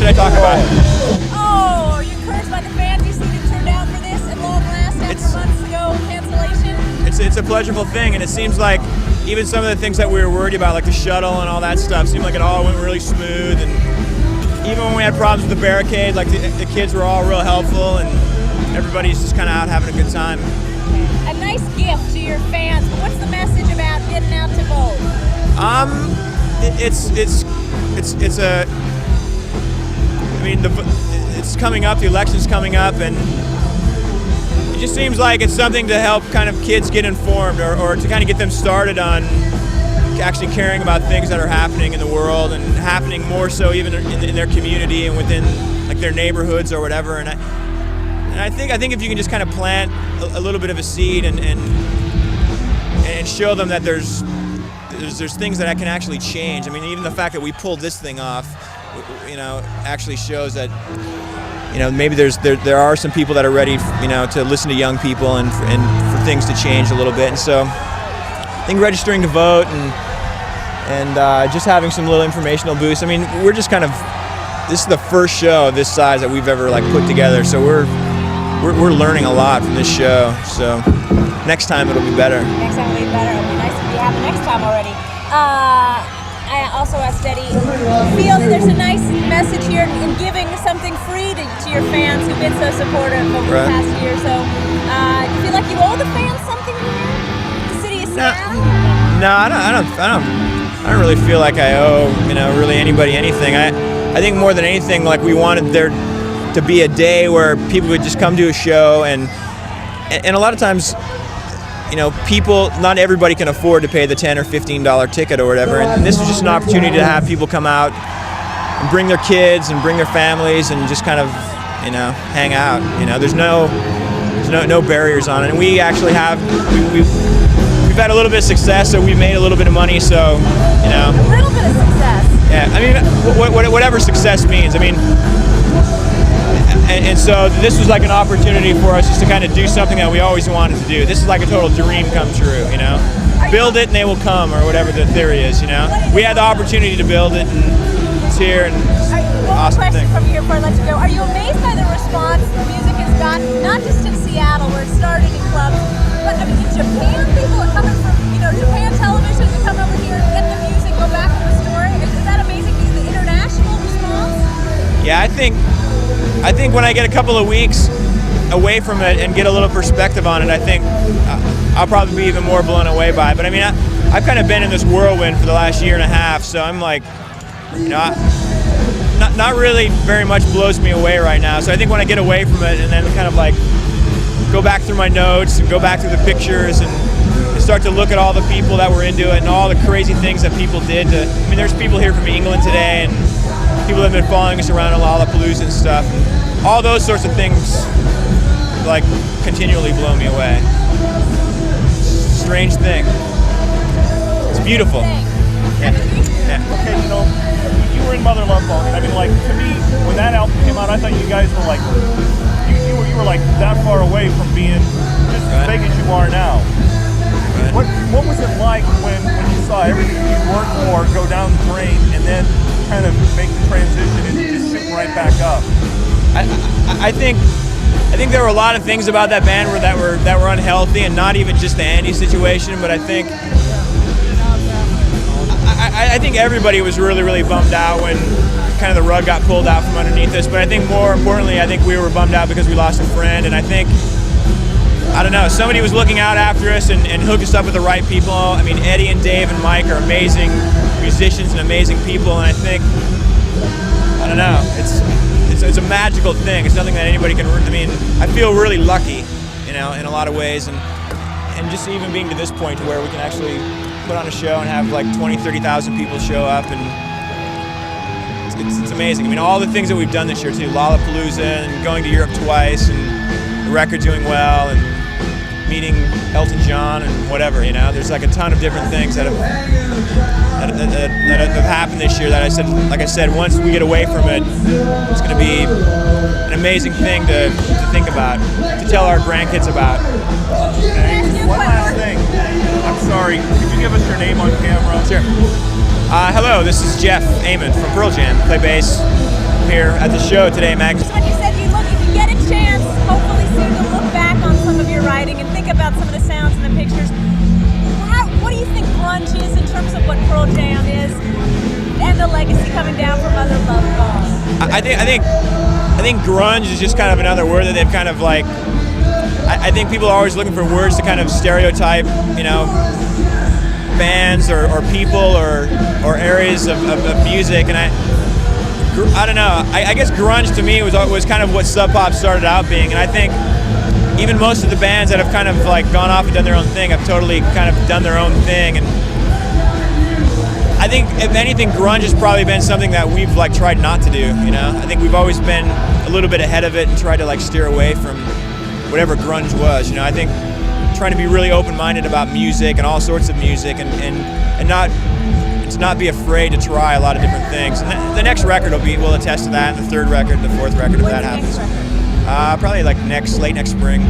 should I talk about? Oh, are you encouraged by the fans? You seem to turn down for this at long last after months ago cancellation? It's a pleasurable thing, and it seems like even some of the things that we were worried about, like the shuttle and all that stuff, seemed like it all went really smooth. And even when we had problems with the barricade, like the kids were all real helpful, and everybody's just kind of out having a good time. A nice gift to your fans, but what's the message about getting out to vote? It's coming up, the election's coming up, and it just seems like it's something to help kind of kids get informed, or to kind of get them started on actually caring about things that are happening in the world, and happening more so even in their community and within like their neighborhoods or whatever. And I think if you can just kind of plant a little bit of a seed and show them that there's things that can actually change. I mean, even the fact that we pulled this thing off, actually shows that, maybe there are some people that are ready, to listen to young people and for things to change a little bit. And so I think registering to vote and just having some little informational boosts. I mean, we're just this is the first show of this size that we've ever put together. So we're learning a lot from this show. So next time it'll be better. Next time it'll be better. It'll be nice to have the next time already. I also asked Eddie, feel that there's a nice message here in giving something free to your fans who've been so supportive over the past year. So do you feel like you owe the fans something here? The city of Seattle? No, I don't really feel like I owe really anybody anything. I think more than anything, we wanted there to be a day where people would just come to a show, and a lot of times, people, not everybody can afford to pay the $10 or $15 ticket or whatever, and this was just an opportunity to have people come out and bring their kids and bring their families and just kind of, hang out. There's no barriers on it, and we actually have we've had a little bit of success, so we made a little bit of money, so a little bit of success. Yeah, I mean, whatever success means. I mean. And so this was like an opportunity for us just to kind of do something that we always wanted to do. This is like a total dream come true, Build it and they will come, or whatever the theory is, We had the opportunity to build it, and it's here, and awesome thing. Question from you before I let you go. Are you amazed by the response the music has gotten, not just in Seattle where it started in clubs, but in Japan? People are coming from, Japan television to come over here and get the music, go back to the story. Is that amazing, the international response? Yeah, I think when I get a couple of weeks away from it and get a little perspective on it, I think I'll probably be even more blown away by it. But I mean, I've kind of been in this whirlwind for the last year and a half, so I'm like, not really very much blows me away right now. So I think when I get away from it and then kind of go back through my notes and go back through the pictures and start to look at all the people that were into it and all the crazy things that people did. There's people here from England today, and people that have been following us around at Lollapalooza and stuff. And all those sorts of things, continually blow me away. Strange thing. It's beautiful. Yeah. Okay, you were in Mother Love Bone. I mean, to me, when that album came out, I thought you guys were you were that far away from being just as big as you are now. Right. What was it like when you saw everything you worked for go down the drain, and then kind of make the transition and just shoot right back up? I think there were a lot of things about that band that were unhealthy, and not even just the Andy situation, but I think everybody was really, really bummed out when kind of the rug got pulled out from underneath us. But I think more importantly, we were bummed out because we lost a friend, and I think, I don't know, somebody was looking out after us and hooked us up with the right people. I mean, Eddie and Dave and Mike are amazing musicians and amazing people, and I think, I don't know, it's a magical thing. It's nothing that anybody can, I feel really lucky, in a lot of ways, and just even being to this point to where we can actually put on a show and have 20, 30,000 people show up, and it's amazing. all the things that we've done this year too, Lollapalooza and going to Europe twice, and the record doing well, and meeting Elton John and whatever, there's a ton of different things that have happened this year that I said, once we get away from it, it's going to be an amazing thing to think about, to tell our grandkids about. Okay. One last thing. I'm sorry, could you give us your name on camera? Sure. Hello, this is Jeff Ament from Pearl Jam. Play bass. here at the show today, Max. When you said if you get a chance, hopefully soon to look back on some of your writing and think about some of the sounds and the pictures. What do you think grunge is in terms of what Pearl Jam is, and the legacy coming down from other love songs? I think grunge is just kind of another word that they've kind of like. I think people are always looking for words to kind of stereotype, bands or people or areas of music, and I don't know. I guess grunge to me was kind of what Sub Pop started out being, and I think even most of the bands that have kind of like gone off and done their own thing have totally kind of done their own thing, and I think if anything, grunge has probably been something that we've like tried not to do. I think we've always been a little bit ahead of it and tried to like steer away from whatever grunge was. I think trying to be really open-minded about music and all sorts of music, and not be afraid to try a lot of different things. And the next record will attest to that, and the third record, the fourth record, if that happens. Probably like late next spring.